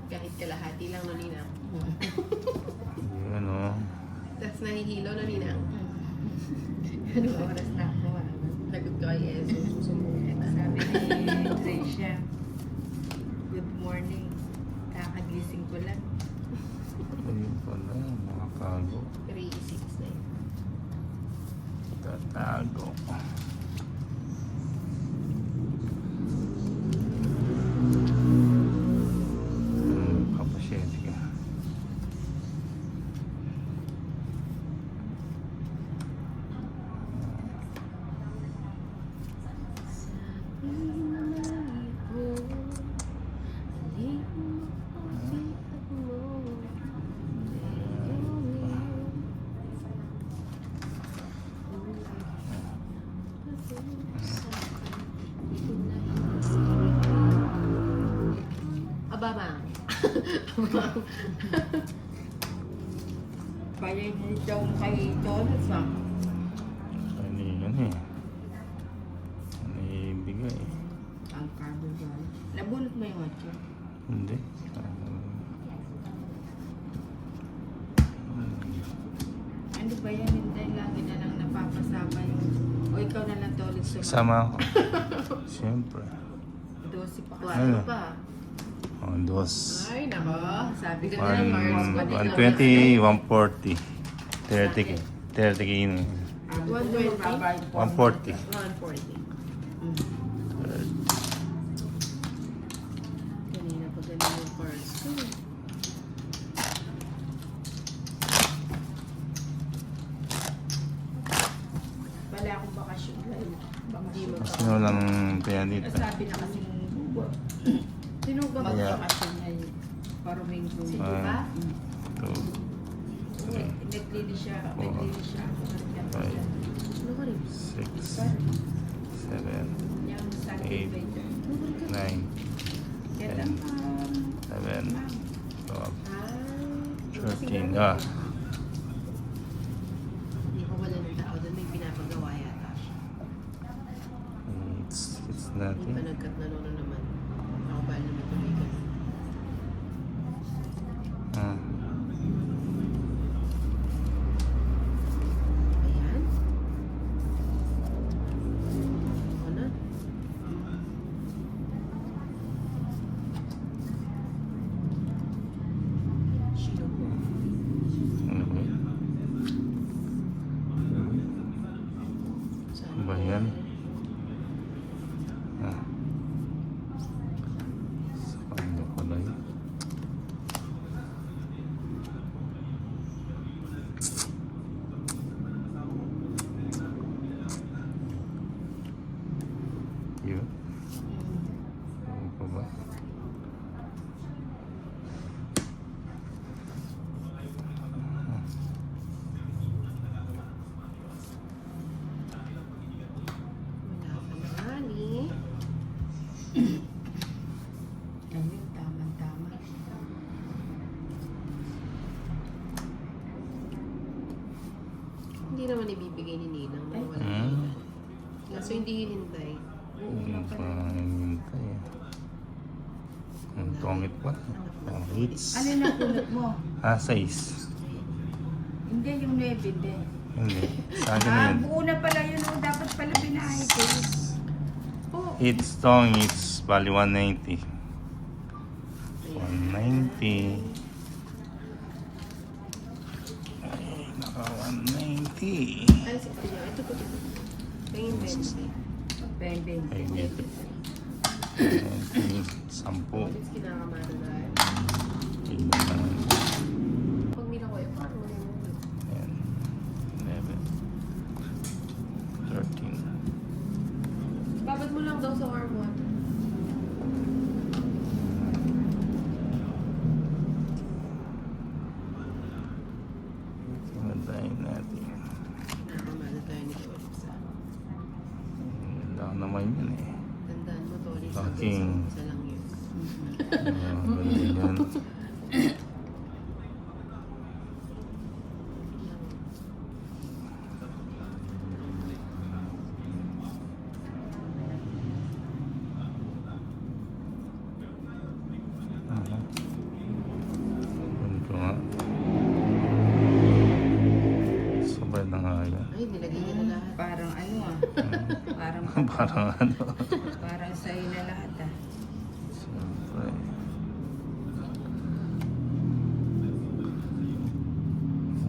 Kahit kalahati lang no, Ninang. Yun o. Tapos nahihilo no, Ninang. Ano oras na ako? Lagot ko kay Ezo. Susumbong. Sabi ni Gracia, good morning. Kakagising ko lang. Ayun pala, mga kago. 3:06 na yun. Tatago. Kapasyente ka. Abama. Kaya nito kay Jonas ah. Ano yun eh. Ano ibigay? Ang carbo ba? Nabunot mo yung otso? Hindi. Ano ba yan? Hindi, lagi na lang napapasama yung... O ikaw na lang to ulit sa Sama ako. Siyempre. 12 pa. Ano? Tuwato pa. Oh, dos. Ay, nako. Sabi ko Ganda ng cards. 120, 140. 30 k. 30 k yun. 120? 140. 140. Kanina pa ganun yung cards. Wala akong bakasyon lang. Hindi mo Mas sino lang kaya dito? Sabi na kasi Sino ba? Kaya- magbakasyon niya yung Paromingo. Si Ah. Diba? 2, 3, Naglinis siya. Four. Naglinis siya. Five. Ano ka rin? 6, 7, Yung sa Eight. elevator. 9, Kaya 10, 11, 12, Ah. 13. Ah, Hindi ko wala ng tao doon. May pinapagawa yata siya. it's Hindi pa nothing. nagkat na nono naman. Ako ba naman tumigan? Ah, Ayan. Ako na. Sino po? ano ba yun? Saan Ano ba yan? Ah. Sa kanya pala yun. Yun. Ano pa ba? Wala ka na nga ni. Ayun, tama-tama. Hindi naman ibibigay ni Ninang na wala Hmm. hmm. Kaso hindi hinintay. Yung pahintay eh. Ang tongit pa. Ang hits. Ano na kunot mo? Ah, 6. Hindi yung 9, hindi. Hindi. Sa akin na yun. Buo na pala yun. Oh. Dapat pala binahit eh. Oh, It's tong, it's bali 190. Ayan. 190. Ay, naka 190. Ay, si Kuya. Ito po. Tingin 20. beng-beng. Ay, dito. 10. It's kinakamano na. Ayan. Pag nila ko yung parang wala mo. 11. 13. Babad mo lang daw sa warm water. Tinadayin natin. Kinakamano tayo ni Tolitsa. Ganda naman yun eh. Tandaan mo, Tolitsa. Fucking. Isa lang yun. Ganda yan. Parang ano. Parang sa'yo na lahat ah. Siyempre.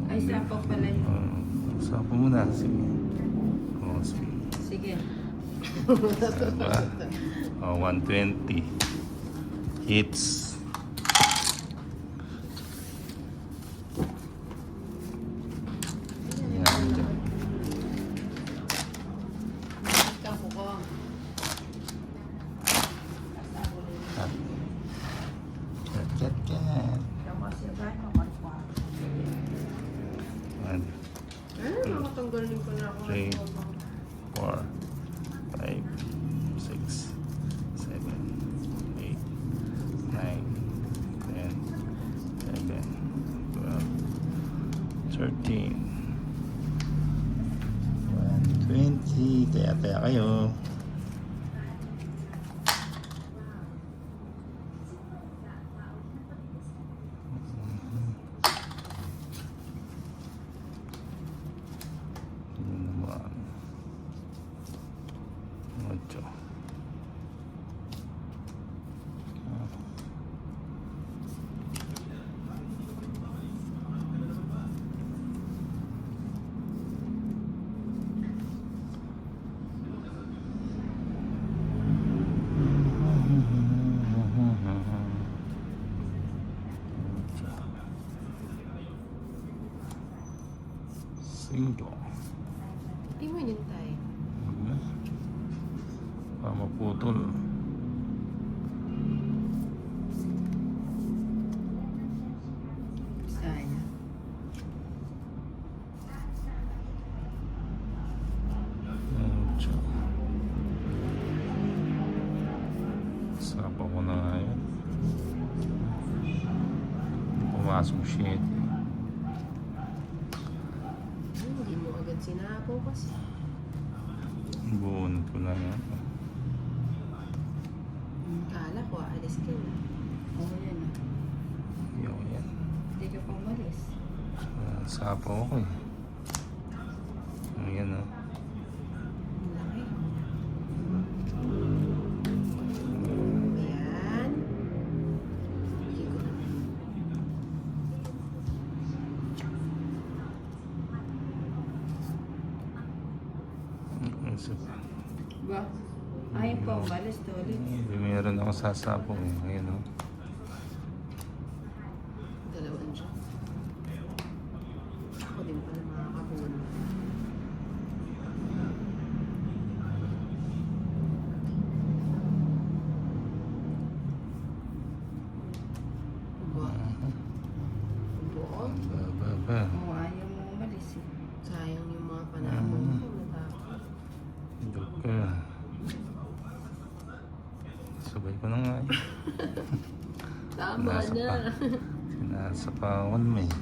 Ay, sapaw pala yun. Sapo mo na. Sige. Oh, sige. Sige. Diba? Oh, 120. Hits. Yan. Kampo ko. Cat, cat, cat. One, Makatanggalin ko na ako. 3, 4, 5, 6, 7, 8, 9, 10, 11, 12, 13, 120. Taya-taya kayo. Yun naman. 8. Cinco. Hindi mo inintay. Maputol. Sayang. Ocho. Sapa ko na nga yun. Pumasok 7. Hindi mo agad sinapo kasi. Buunod ko na yan. Kala ko, alis ka na. Oo, yan ah. Hindi ako yan. Hindi ka pa umalis. Sapa ko eh. Ayan o. Ang laki. Ayan. Hindi ko na. Isa pa. Ba? Ayaw pa umalis to ulit. Meron ako sasapong eh. Ayan o. Dalawan siya. Ako din pala makakapuno. Ba? Buo? Ba. Oo, ayaw mo umalis eh. Sayang yung mga panahon ko. Natakot. Dok ka. Sabay ko na nga eh. Tama Nasa na. pa. Nasa pawan mo eh.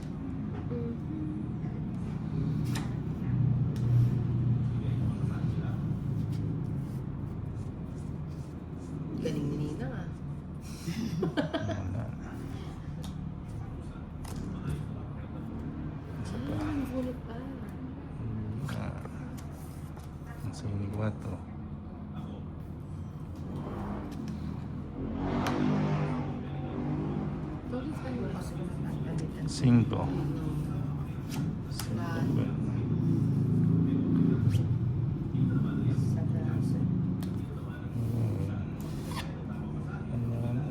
Galing ni Nina ah. Wala. Isa pa. Bulit pa. Ang sinig ba to? Tulis pa yun. Cinco. Lahat. Sa braso.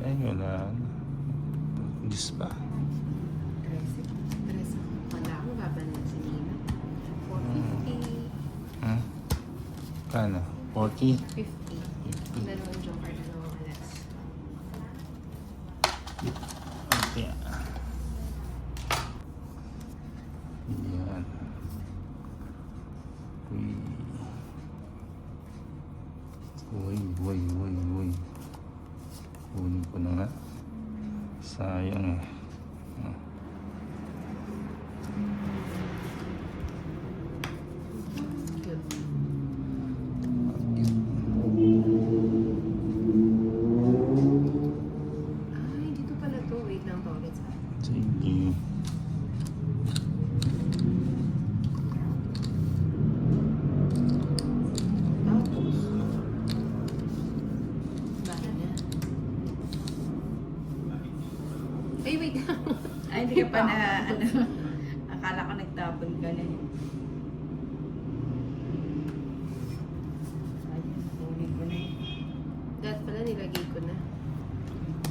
Ay, wala. 10 ba? 13. Tres. Wala ako babalan si Nina. 450. Hmm? Kano? 40? 50. Dalawang joker, dalawang alas. Okay. Yan. Uy. Kunin ko na nga. Sayang eh. Ah. Good. Ay, dito pala to. Wait lang pa ulit sa Sige. tapos. Ay, wait. Ay, hindi ka pa na, ano, akala ko nagtapon ka na eh. Ayun, huli ko na eh. Dahil pala nilagay ko na.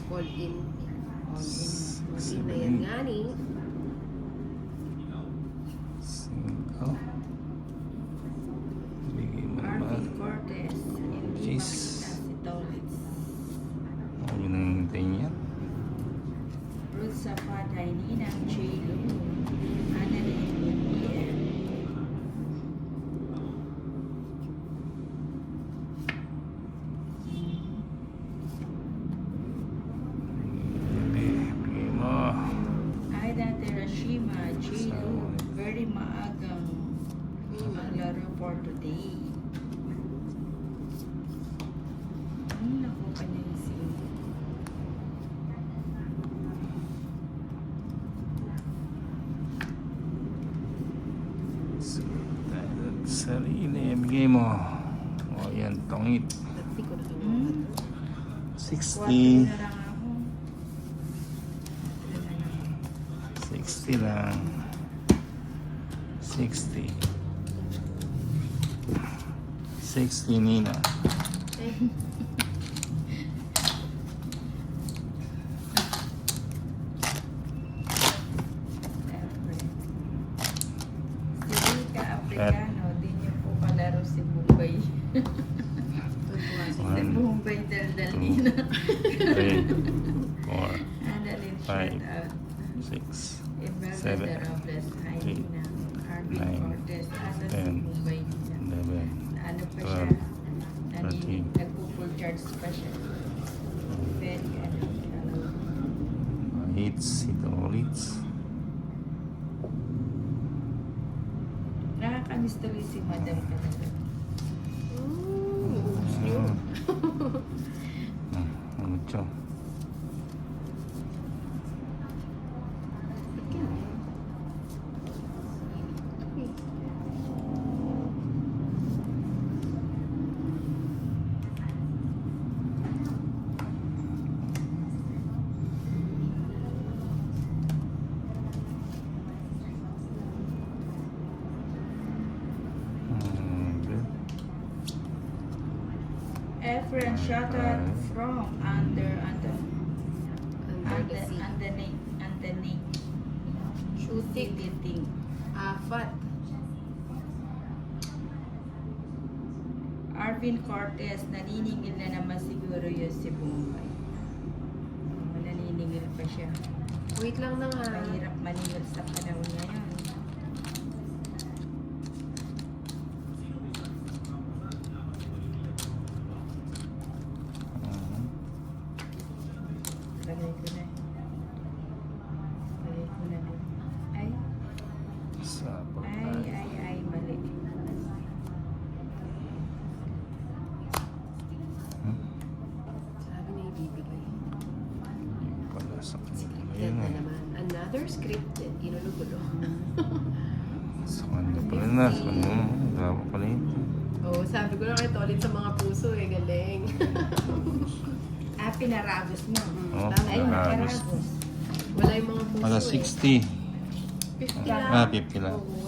All in. All in. All in na yan nga ni. Single. Bigay mo naman. Arvin Cortez. Hindi Jeez. makita si Tolitz. Oh, yun ang hintay niya. Ruth Zapata, Ninang Chelo. Annalyn Gutierrez. Bigay mo. Aida Terashima, Chelo. Very maagang maglaro for today. Naku ka na yung sim. Sarili, bigay mo. O yan, tongit. Dati ko na Hmm? 60. 4 na lang ako. 60 lang. 60. 60 Nina. Ay, Si Rika Africano, di niyo po kalaro si Bombay. tuwa si Si One. Bombay Daldalina. 3, 4, Annalyn Five. shout out. 6, Imelda Seven. de Robles, hi Eight. Nina. Arvin Nine. Cortez, asa si Ten. Bombay Nina. 11, Ano pa siya? 12, 13. Nagpo-full charge pa siya. Very ano. hits, ito ulit. Nakakamiss tuloy si Madam talaga. Ooh, nyo. Mucho. Good. Efren, shout out from under Under the sea. underneath. Shooting. Shooting. Afat. Arvin Cortez, naniningil na naman siguro yun si Bombay. Naniningil pa siya. Wait lang na nga. Mahirap maningil sa panahon ngayon. Lagay ko na. Lagay ko na din. Ay, Sa ay, mali. Sabi na ibibigay. Yung pala sa kanila Yan yun na eh. naman. Another scripted. Ginulo-gulo. Sa kanila pala na. Sa kanila. Grabe pala yun. Oo, sabi ko na kay Tolit sa mga puso eh. Galing. Pinaragos mo. Oo, Tama. Ay, pinaragos. pinaragos. Wala yung mga puso Mga eh. 60. 50 lang. Ah, 50 lang. Oo.